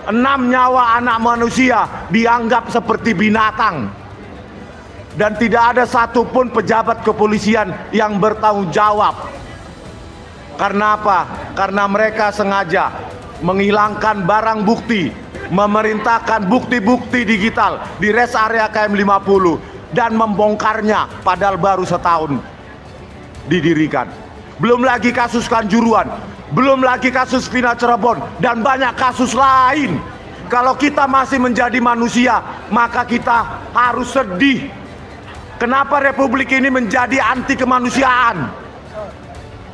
6 nyawa anak manusia dianggap seperti binatang. Dan tidak ada satupun pejabat kepolisian yang bertanggung jawab. Karena apa? Karena mereka sengaja menghilangkan barang bukti, memerintahkan bukti-bukti digital di rest area KM 50 dan membongkarnya padahal baru setahun didirikan. Belum lagi kasus Kanjuruhan, belum lagi kasus Vina Cirebon, dan banyak kasus lain. Kalau kita masih menjadi manusia, maka kita harus sedih. Kenapa Republik ini menjadi anti kemanusiaan?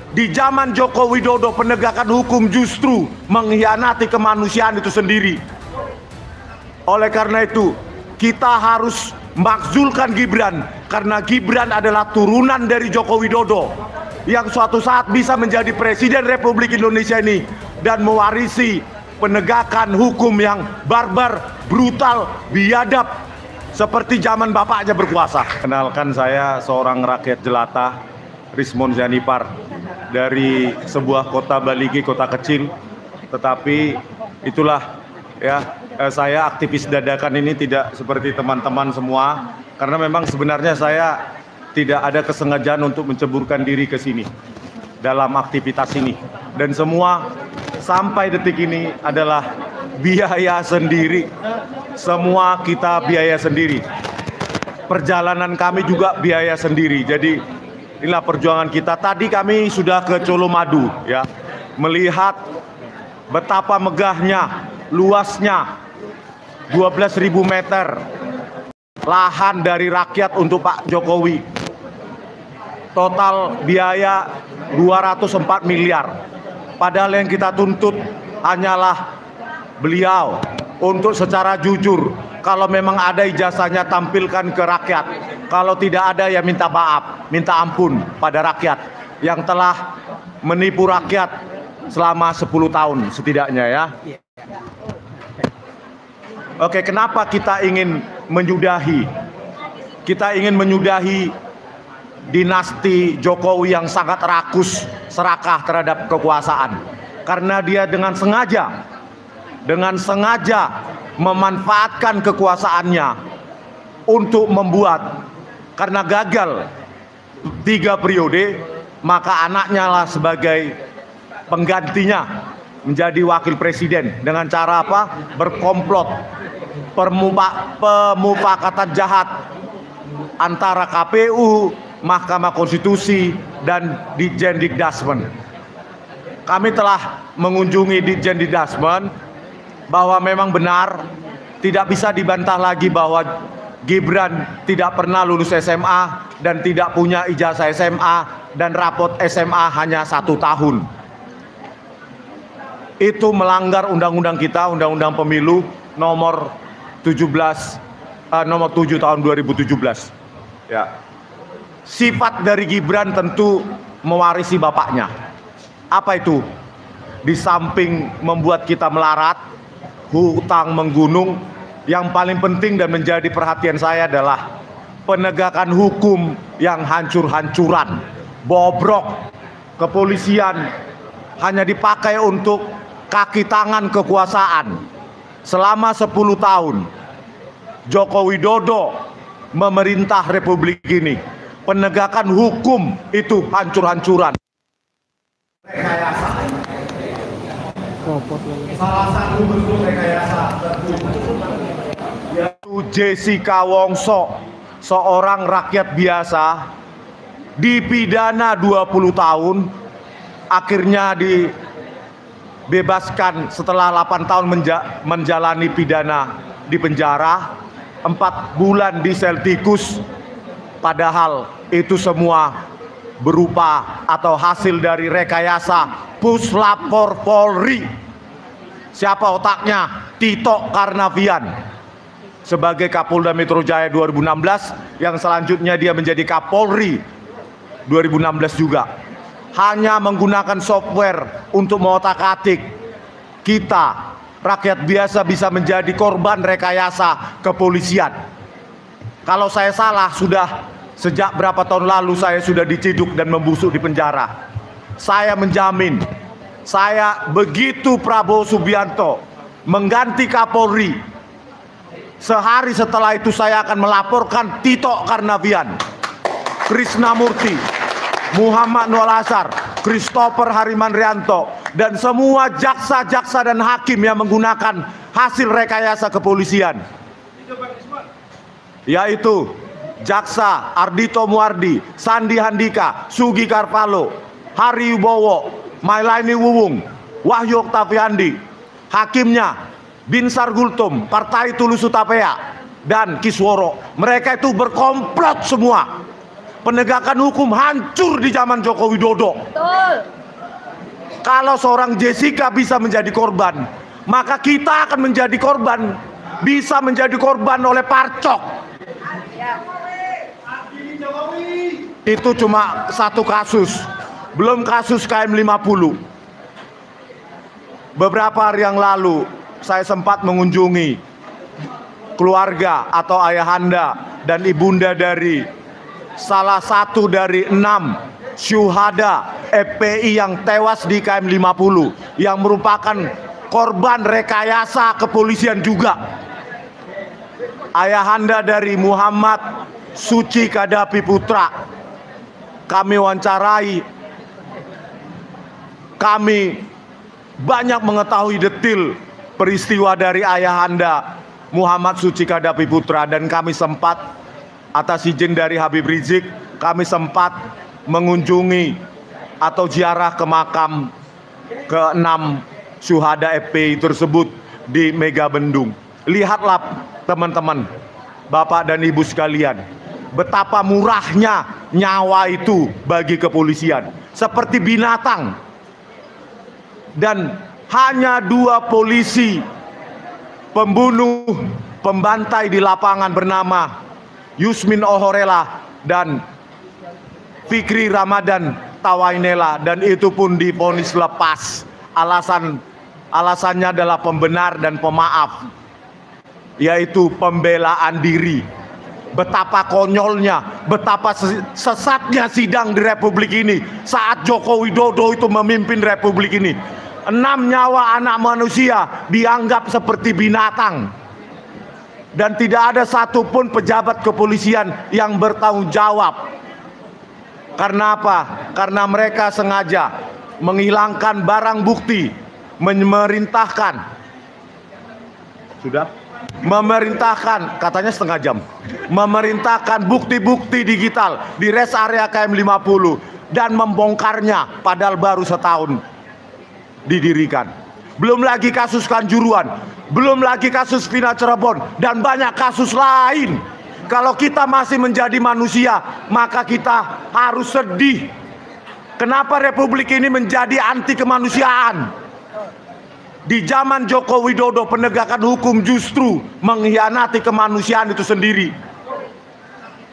Di zaman Joko Widodo, penegakan hukum justru mengkhianati kemanusiaan itu sendiri. Oleh karena itu, kita harus makzulkan Gibran, karena Gibran adalah turunan dari Joko Widodo yang suatu saat bisa menjadi Presiden Republik Indonesia ini dan mewarisi penegakan hukum yang barbar, brutal, biadab seperti zaman bapaknya berkuasa. Kenalkan, saya seorang rakyat jelata, Rismon Zanipar, dari sebuah kota Baligi, kota kecil. Tetapi itulah ya, saya aktivis dadakan ini tidak seperti teman-teman semua, karena memang sebenarnya saya tidak ada kesengajaan untuk menceburkan diri ke sini dalam aktivitas ini. Dan semua sampai detik ini adalah biaya sendiri. Semua kita biaya sendiri. Perjalanan kami juga biaya sendiri. Jadi inilah perjuangan kita. Tadi kami sudah ke Colomadu ya, melihat betapa megahnya, luasnya 12.000 meter lahan dari rakyat untuk Pak Jokowi. Total biaya 204 miliar. Padahal yang kita tuntut hanyalah beliau untuk secara jujur, kalau memang ada ijazahnya tampilkan ke rakyat. Kalau tidak ada ya minta maaf, minta ampun pada rakyat yang telah menipu rakyat selama 10 tahun setidaknya ya. Oke, kenapa kita ingin menyudahi? Kita ingin menyudahi dinasti Jokowi yang sangat rakus, serakah terhadap kekuasaan. Karena dia dengan sengaja memanfaatkan kekuasaannya untuk membuat, karena gagal 3 periode, maka anaknya lah sebagai penggantinya menjadi wakil presiden. Dengan cara apa? Berkomplot, pemufakatan jahat antara KPU, Mahkamah Konstitusi, dan Ditjen Dikdasmen. Kami telah mengunjungi Ditjen Dikdasmen, bahwa memang benar, tidak bisa dibantah lagi bahwa Gibran tidak pernah lulus SMA dan tidak punya ijazah SMA, dan rapot SMA hanya 1 tahun. Itu melanggar undang-undang kita, Undang-Undang Pemilu nomor 7 tahun 2017. Ya. Sifat dari Gibran tentu mewarisi bapaknya. Apa itu? Di samping membuat kita melarat, hutang menggunung, yang paling penting dan menjadi perhatian saya adalah penegakan hukum yang hancur-hancuran, bobrok. Kepolisian hanya dipakai untuk kaki tangan kekuasaan. Selama 10 tahun Joko Widodo memerintah Republik ini, penegakan hukum itu hancur-hancuran. Rekayasa. Salah satu bentuk rekayasa yaitu Jessica Wongso, seorang rakyat biasa, dipidana 20 tahun, akhirnya dibebaskan setelah 8 tahun menjalani pidana di penjara, 4 bulan di sel tikus. Padahal itu semua berupa atau hasil dari rekayasa Puslapor Polri. Siapa otaknya? Tito Karnavian sebagai Kapolda Metro Jaya 2016, yang selanjutnya dia menjadi Kapolri 2016 juga. Hanya menggunakan software untuk mengotak-atik. Kita rakyat biasa bisa menjadi korban rekayasa kepolisian. Kalau saya salah, sejak berapa tahun lalu saya sudah diciduk dan membusuk di penjara. Saya menjamin, saya begitu Prabowo Subianto mengganti Kapolri. Sehari setelah itu saya akan melaporkan Tito Karnavian, Krisnamurti, Muhammad Nur Asar, Christopher Harimanrianto, dan semua jaksa-jaksa dan hakim yang menggunakan hasil rekayasa kepolisian, yaitu Jaksa Ardhito Muardi, Sandi Handika, Sugi Karpalo, Hari Wibowo, Mailaini Wuwung, Wahyu Oktaviandi, hakimnya Binsar Gultom, Partai Tulus Utapea, dan Kisworo. Mereka itu berkomplot semua. Penegakan hukum hancur di zaman Joko Widodo. Betul. Kalau seorang Jessica bisa menjadi korban, maka kita akan menjadi korban. Bisa menjadi korban oleh Parcok. Itu cuma satu kasus, belum kasus KM 50. Beberapa hari yang lalu saya sempat mengunjungi keluarga atau ayahanda dan ibunda dari salah satu dari 6 syuhada FPI yang tewas di KM 50, yang merupakan korban rekayasa kepolisian juga. Ayahanda dari Muhammad Suci Kadapi Putra kami wawancarai. Kami banyak mengetahui detil peristiwa dari ayahanda Muhammad Suci Kadapi Putra, dan kami sempat, atas izin dari Habib Rizik, kami sempat mengunjungi atau ziarah ke makam ke-6 syuhada FPI tersebut di Megabendung. Lihatlah teman-teman, Bapak dan Ibu sekalian, betapa murahnya nyawa itu bagi kepolisian, seperti binatang. Dan hanya 2 polisi pembunuh, pembantai di lapangan bernama Yusmin Ohorela dan Fikri Ramadan Tawainela, dan itu pun divonis lepas. Alasannya adalah pembenar dan pemaaf, yaitu pembelaan diri. Betapa konyolnya, betapa sesatnya sidang di Republik ini saat Joko Widodo itu memimpin Republik ini. 6 nyawa anak manusia dianggap seperti binatang, dan tidak ada satupun pejabat kepolisian yang bertanggung jawab. Karena apa? Karena mereka sengaja menghilangkan barang bukti, memerintahkan katanya setengah jam, memerintahkan bukti-bukti digital di rest area KM 50 dan membongkarnya padahal baru setahun didirikan. Belum lagi kasus Kanjuruhan, belum lagi kasus Vina Cirebon, dan banyak kasus lain. Kalau kita masih menjadi manusia, maka kita harus sedih. Kenapa Republik ini menjadi anti kemanusiaan? Di zaman Joko Widodo, penegakan hukum justru mengkhianati kemanusiaan itu sendiri.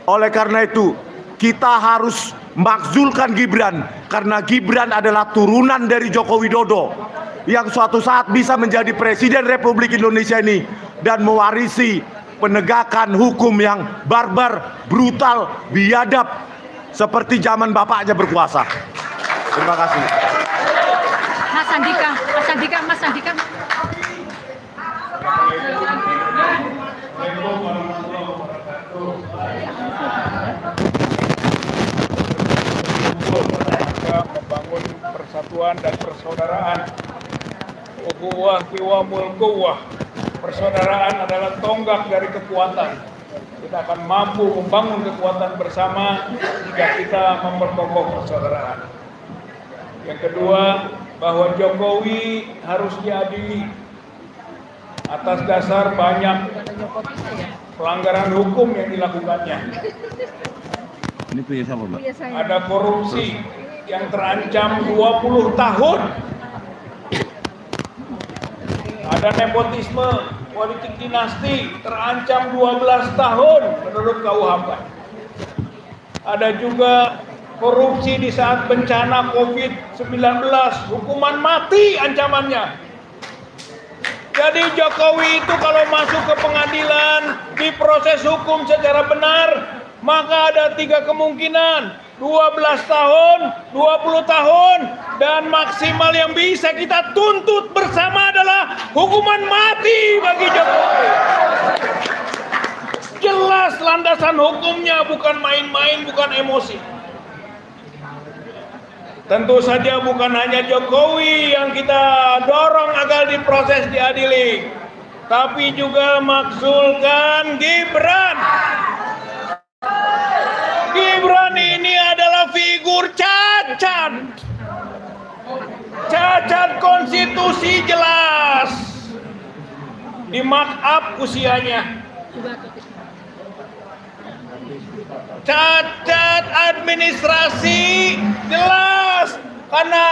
Oleh karena itu, kita harus makzulkan Gibran, karena Gibran adalah turunan dari Joko Widodo yang suatu saat bisa menjadi Presiden Republik Indonesia ini dan mewarisi penegakan hukum yang barbar, brutal, biadab seperti zaman bapaknya berkuasa. Terima kasih. Mas Andika. Membangun persatuan dan persaudaraan. Ukhuwah qiwamul quwwah. Persaudaraan adalah tonggak dari kekuatan. Kita akan mampu membangun kekuatan bersama jika kita memperkokoh persaudaraan. Yang kedua, bahwa Jokowi harus diadili atas dasar banyak pelanggaran hukum yang dilakukannya. Ini punya siapa, Mbak? Ada korupsi yang terancam 20 tahun. Ada nepotisme politik dinasti terancam 12 tahun menurut KUHP. Ada juga korupsi di saat bencana COVID-19, hukuman mati ancamannya. Jadi Jokowi itu kalau masuk ke pengadilan, diproses hukum secara benar, maka ada 3 kemungkinan. 12 tahun, 20 tahun, dan maksimal yang bisa kita tuntut bersama adalah hukuman mati bagi Jokowi. Jelas landasan hukumnya, bukan main-main, bukan emosi. Tentu saja bukan hanya Jokowi yang kita dorong agar diproses diadili, tapi juga makzulkan Gibran. Gibran ini adalah figur cacat konstitusi jelas, di mark up usianya, cacat administrasi jelas karena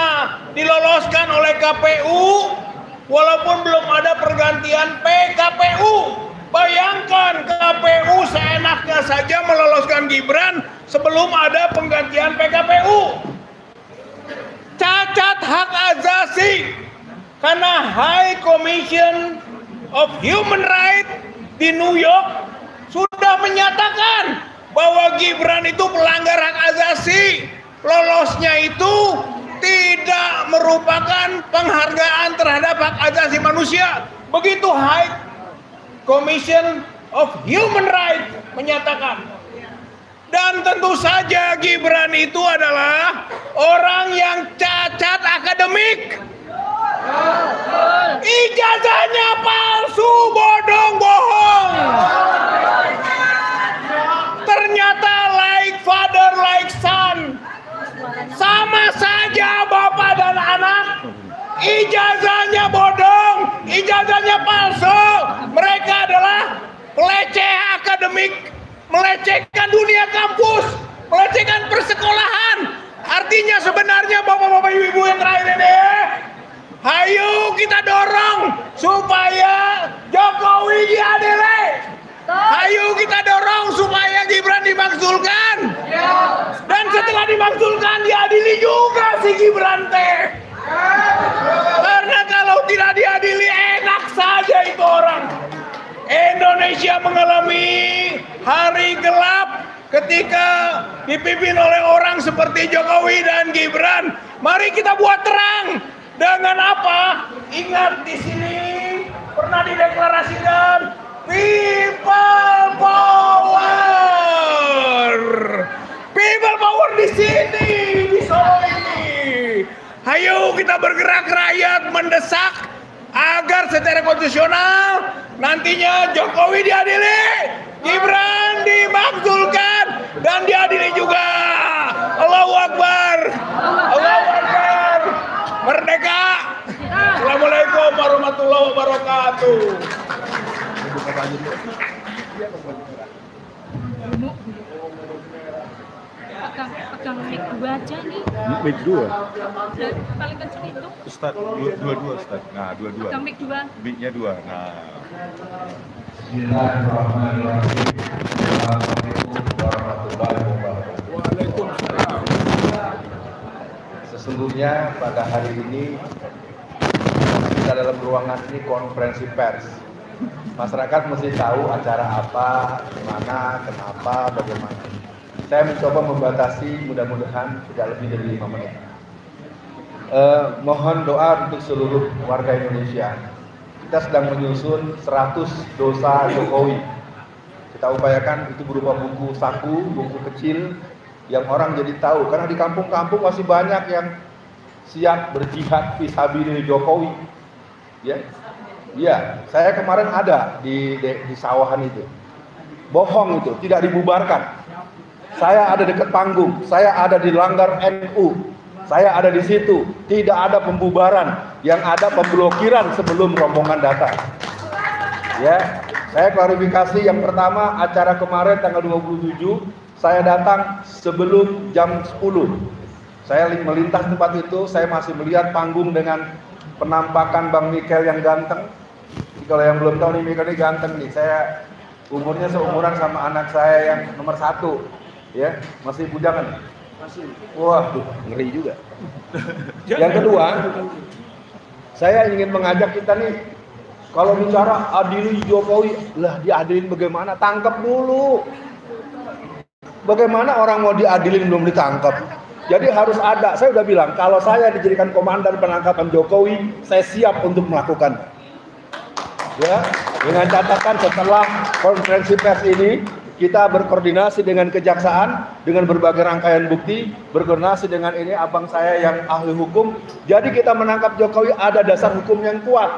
diloloskan oleh KPU walaupun belum ada pergantian PKPU. Bayangkan KPU seenaknya saja meloloskan Gibran sebelum ada penggantian PKPU. Cacat hak asasi karena High Commission of Human Rights di New York sudah menyatakan bahwa Gibran itu pelanggar hak asasi. Lolosnya itu tidak merupakan penghargaan terhadap hak asasi manusia. Begitu High Commission of Human Rights menyatakan. Dan tentu saja Gibran itu adalah orang yang cacat akademik. Ijazahnya palsu, bodong, bohong. Ternyata like father, like son. Sama saja bapak dan anak. Ijazahnya bodong, ijazahnya palsu. Mereka adalah peleceh akademik, melecehkan dunia kampus, melecehkan persekolahan. Artinya sebenarnya bapak-bapak ibu-ibu yang terakhir ini, ayo kita dorong supaya Jokowi diadili. Ayo kita dorong supaya Gibran dimakzulkan. Dan setelah dimakzulkan diadili juga si Gibran teh. Karena kalau tidak diadili enak saja itu orang. Indonesia mengalami hari gelap ketika dipimpin oleh orang seperti Jokowi dan Gibran. Mari kita buat terang. Dengan apa? Ingat di sini pernah dideklarasikan people power. People power di sini, di Solo ini. Ayo kita bergerak rakyat mendesak agar secara konstitusional nantinya Jokowi diadili, Gibran dimakzulkan dan diadili juga. Allahu Akbar. Allahu Akbar. Merdeka. Assalamualaikum warahmatullahi wabarakatuh. Pegang mic 2 aja nih. Mic 2? Paling kecil itu. Ustaz, dua Ustaz. Nah, dua. Pegang mic 2. Mic-nya 2. Nah. Bismillahirrahmanirrahim. Assalamualaikum warahmatullahi wabarakatuh. Waalaikumsalam. Sesungguhnya pada hari ini kita dalam ruangan ini konferensi pers. Masyarakat mesti tahu acara apa, di mana, kenapa, bagaimana. Saya mencoba membatasi, mudah-mudahan tidak lebih dari 5 menit. Mohon doa untuk seluruh warga Indonesia. Kita sedang menyusun 100 dosa Jokowi. Kita upayakan itu berupa buku saku, buku kecil yang orang jadi tahu. Karena di kampung-kampung masih banyak yang siap berjihad fisabilillah Jokowi. Ya, saya kemarin ada di sawahan itu. Bohong itu, tidak dibubarkan. Saya ada dekat panggung, saya ada di Langgar NU, saya ada di situ. Tidak ada pembubaran, yang ada pemblokiran sebelum rombongan datang. Ya, saya klarifikasi yang pertama, acara kemarin tanggal 27, saya datang sebelum jam 10. Saya melintas tempat itu, saya masih melihat panggung dengan penampakan Bang Mikel yang ganteng. Kalau yang belum tahu nih, Mikel ini ganteng nih. Saya umurnya seumuran sama anak saya yang nomor 1. Ya, masih bujangan. Masih. Wah, ngeri juga. Yang kedua, saya ingin mengajak kita nih, kalau bicara adili Jokowi, lah diadilin bagaimana? Tangkap dulu. Bagaimana orang mau diadilin belum ditangkap? Jadi harus ada. Saya udah bilang, kalau saya dijadikan komandan penangkapan Jokowi, saya siap untuk melakukan. Ya, dengan catatan setelah konferensi pers ini, kita berkoordinasi dengan kejaksaan, dengan berbagai rangkaian bukti, berkoordinasi dengan ini abang saya yang ahli hukum. Jadi kita menangkap Jokowi ada dasar hukum yang kuat.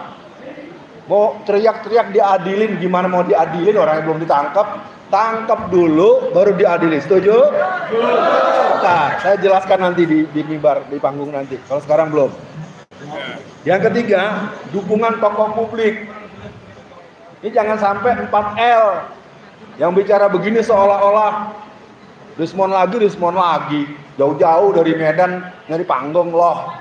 Mau teriak-teriak diadilin, gimana mau diadilin orang yang belum ditangkap? Tangkap dulu, baru diadili. Setuju? Nah, saya jelaskan nanti di mimbar, di panggung nanti. Kalau sekarang belum. Yang ketiga, dukungan tokoh publik. Ini jangan sampai 4L yang bicara begini seolah-olah Rismon lagi, jauh-jauh dari Medan nyari panggung loh.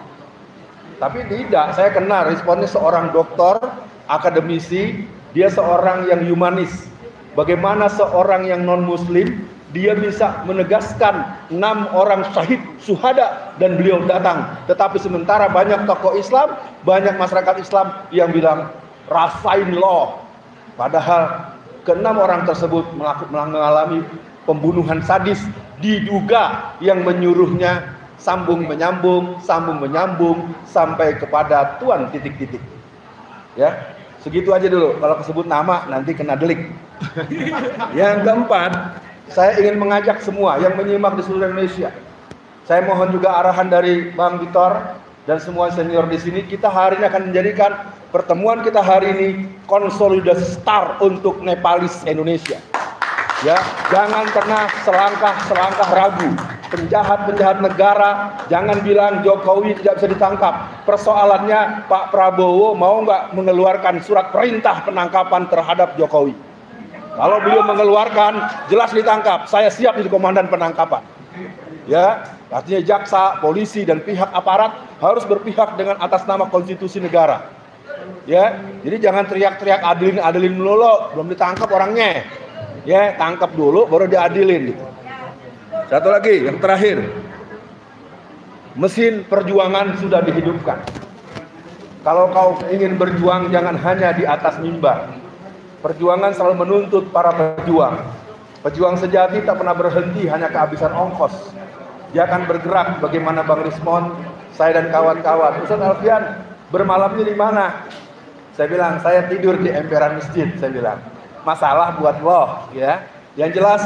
Tapi tidak, saya kenal Rismon ini seorang dokter, akademisi, dia seorang yang humanis. Bagaimana seorang yang non-muslim dia bisa menegaskan 6 orang syahid syuhada dan beliau datang. Tetapi sementara banyak tokoh Islam, banyak masyarakat Islam yang bilang rasain loh. Padahal ke-6 orang tersebut mengalami pembunuhan sadis, diduga yang menyuruhnya sambung menyambung sampai kepada tuan titik-titik. Ya, segitu aja dulu. Kalau kesebut nama nanti kena delik. Yang keempat, saya ingin mengajak semua yang menyimak di seluruh Indonesia. Saya mohon juga arahan dari Bang Victor dan semua senior di sini. Kita hari ini akan menjadikan pertemuan kita hari ini konsolidasi start untuk Nepalis Indonesia. Ya, jangan pernah selangkah ragu. Penjahat negara, jangan bilang Jokowi tidak bisa ditangkap. Persoalannya Pak Prabowo mau nggak mengeluarkan surat perintah penangkapan terhadap Jokowi. Kalau beliau mengeluarkan, jelas ditangkap. Saya siap jadi komandan penangkapan. Ya, artinya jaksa, polisi dan pihak aparat harus berpihak dengan atas nama konstitusi negara. Ya, jadi jangan teriak-teriak adilin dulu, belum ditangkap orangnya. Ya, tangkap dulu baru diadilin. Satu lagi, yang terakhir. Mesin perjuangan sudah dihidupkan. Kalau kau ingin berjuang jangan hanya di atas mimbar. Perjuangan selalu menuntut para pejuang. Pejuang sejati tak pernah berhenti hanya kehabisan ongkos. Dia akan bergerak bagaimana Bang Rismon, saya dan kawan-kawan. Ustaz Alfian, bermalamnya di mana? Saya bilang, saya tidur di emperan masjid, saya bilang. Masalah buat lo, ya. Yang jelas,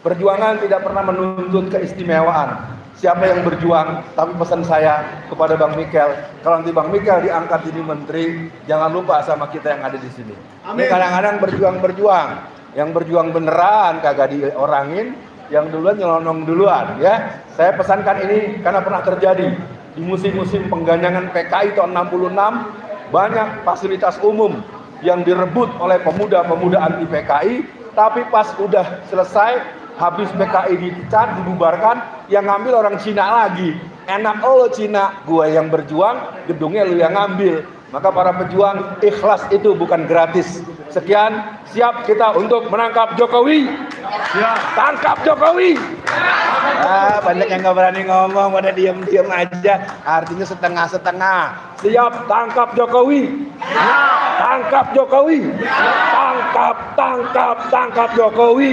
perjuangan tidak pernah menuntut keistimewaan. Siapa yang berjuang, tapi pesan saya kepada Bang Mikel, kalau nanti Bang Mikel diangkat jadi menteri, jangan lupa sama kita yang ada di sini. Ini kadang-kadang berjuang, yang berjuang beneran kagak diorangin, yang duluan nyelonong duluan, ya. Saya pesankan ini karena pernah terjadi di musim-musim pengganyangan PKI tahun 66, banyak fasilitas umum yang direbut oleh pemuda-pemuda anti PKI, tapi pas udah selesai, habis PKI dicat, dibubarkan, yang ngambil orang Cina lagi. Enak lo Cina, gue yang berjuang, gedungnya lu yang ngambil. Maka para pejuang, ikhlas itu bukan gratis. Sekian, siap kita untuk menangkap Jokowi. Siap. Tangkap Jokowi. Banyak yang gak berani ngomong, pada diem-diem aja. Artinya setengah-setengah. Siap, tangkap Jokowi. Tangkap Jokowi. Tangkap Jokowi.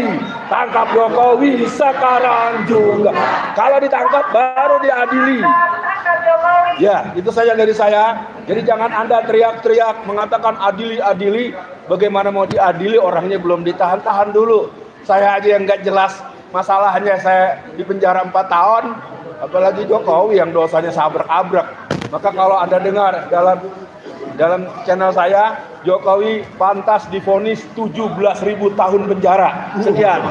Tangkap Jokowi sekarang juga. Kalau ditangkap baru diadili. Ya, itu saja dari saya. Jadi jangan Anda teriak-teriak mengatakan adili. Bagaimana mau diadili, orangnya belum ditahan, tahan dulu. Saya aja yang nggak jelas masalahnya, saya di penjara 4 tahun, apalagi Jokowi yang dosanya sabrak-abrak. Maka kalau Anda dengar dalam channel saya, Jokowi pantas divonis 17.000 tahun penjara. Sekian.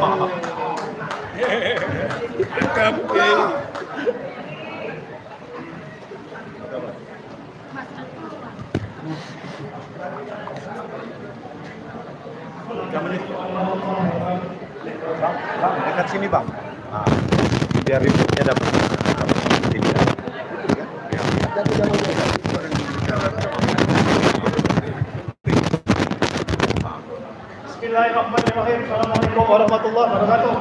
Bang, dekat sini bang. Nah, biar ributnya dapat. Bismillahirrahmanirrahim. Assalamualaikum warahmatullahi wabarakatuh.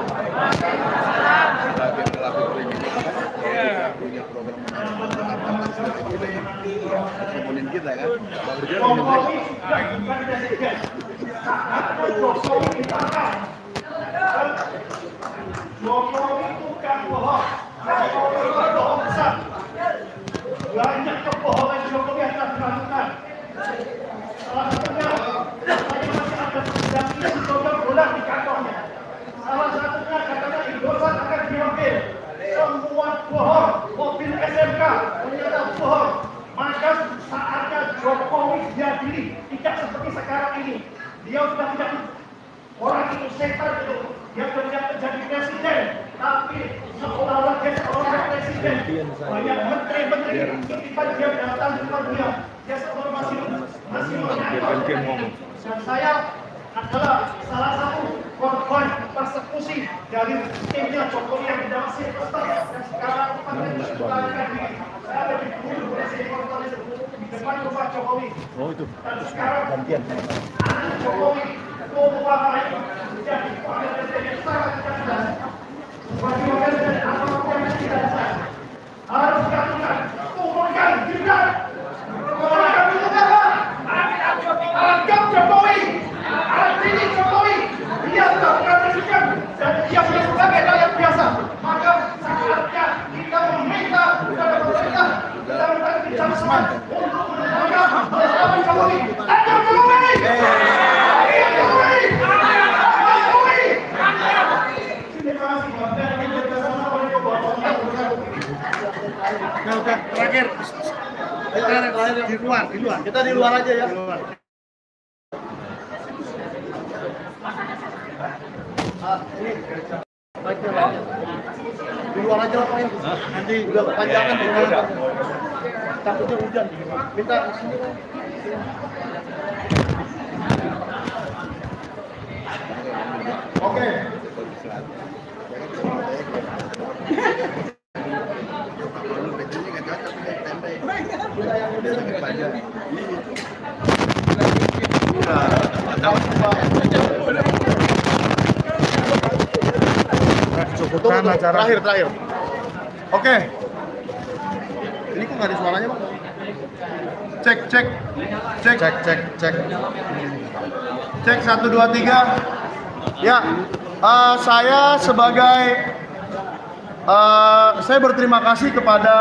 sekarang ini dia sudah menjadi orang itu setan itu, dia sudah menjadi presiden, tapi seolah-olah dia seorang presiden, banyak menteri-menteri titipan dia datang kepada dia seolah masih dan saya adalah salah satu korban persekusi dari timnya Jokowi yang tidak masih tetap dan sekarang menciptakan diri. Saya ada di dulu di depan rumah Jokowi. Oh itu. Dan sekarang gantian. Jokowi Bapak ini menjadi wakil presiden yang sangat tidak jelas. Wakil presiden apa yang tidak jelas harus dilakukan. Turunkan Gibran. Turunkan Gibran. Anggap Jokowi. Artinya Jokowi dia sudah bukan presiden dan dia sudah sebagai rakyat biasa. Maka saatnya kita meminta kepada pemerintah kita minta kebijaksanaan untuk menegakkan bersama Jokowi. Anggap Jokowi. Terakhir, di luar. Kita di luar aja ya. Di luar aja lah Pak ya. Nanti udah kepanjangan takutnya hujan. Minta di sini. Oke. Terakhir. Oke. Ini kok nggak ada suaranya, Pak? Cek. Cek 1 2 3. Ya, saya berterima kasih kepada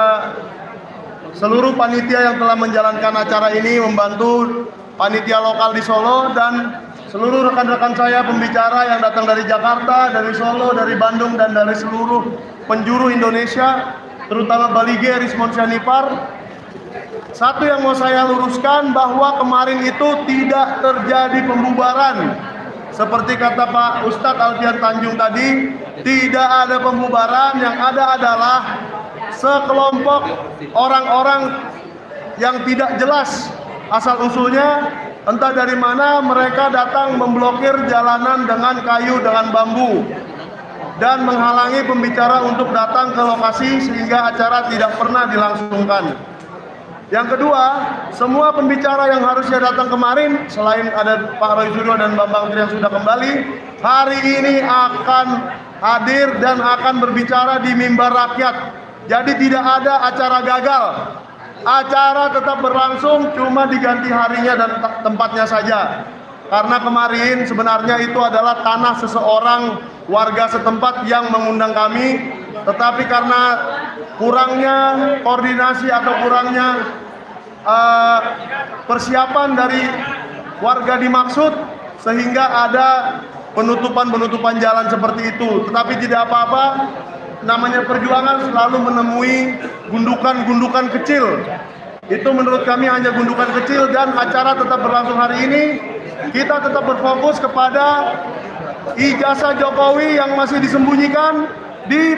seluruh panitia yang telah menjalankan acara ini, membantu panitia lokal di Solo dan seluruh rekan-rekan saya pembicara yang datang dari Jakarta, dari Solo, dari Bandung dan dari seluruh penjuru Indonesia, terutama Balige, Rismon Syanipar. Satu yang mau saya luruskan bahwa kemarin itu tidak terjadi pembubaran. Seperti kata Pak Ustadz Alfian Tanjung tadi, tidak ada pembubaran, yang ada adalah sekelompok orang-orang yang tidak jelas asal-usulnya, entah dari mana mereka datang memblokir jalanan dengan kayu, dengan bambu, dan menghalangi pembicara untuk datang ke lokasi sehingga acara tidak pernah dilangsungkan. Yang kedua, semua pembicara yang harusnya datang kemarin, selain ada Pak Roy Suryo dan Bambang Tri yang sudah kembali, hari ini akan hadir dan akan berbicara di mimbar rakyat. Jadi tidak ada acara gagal. Acara tetap berlangsung, cuma diganti harinya dan tempatnya saja. Karena kemarin sebenarnya itu adalah tanah seseorang warga setempat yang mengundang kami, tetapi karena kurangnya koordinasi atau kurangnya persiapan dari warga dimaksud, sehingga ada penutupan jalan seperti itu. Tetapi tidak apa-apa, namanya perjuangan selalu menemui gundukan-gundukan kecil. Itu menurut kami hanya gundukan kecil dan acara tetap berlangsung hari ini. Kita tetap berfokus kepada ijazah Jokowi yang masih disembunyikan di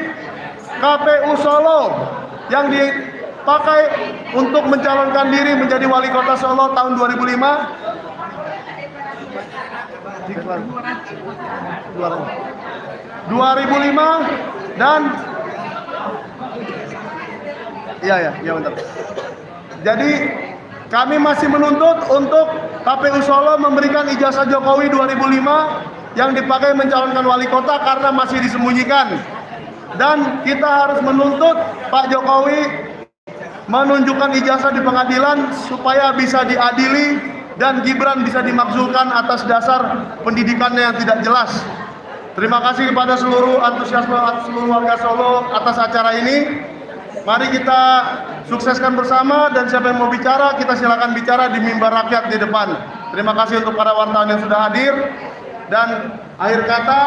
KPU Solo yang dipakai untuk mencalonkan diri menjadi wali kota Solo tahun 2005. 2005 dan iya bentar. Jadi kami masih menuntut untuk KPU Solo memberikan ijazah Jokowi 2005 yang dipakai mencalonkan wali kota karena masih disembunyikan. Dan kita harus menuntut Pak Jokowi menunjukkan ijazah di pengadilan supaya bisa diadili dan Gibran bisa dimakzulkan atas dasar pendidikannya yang tidak jelas. Terima kasih kepada seluruh antusiasme seluruh warga Solo atas acara ini. Mari kita sukseskan bersama, dan siapa yang mau bicara, kita silakan bicara di mimbar rakyat di depan. Terima kasih untuk para wartawan yang sudah hadir. Dan akhir kata,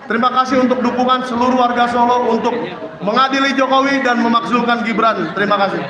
terima kasih untuk dukungan seluruh warga Solo untuk mengadili Jokowi dan memakzulkan Gibran. Terima kasih.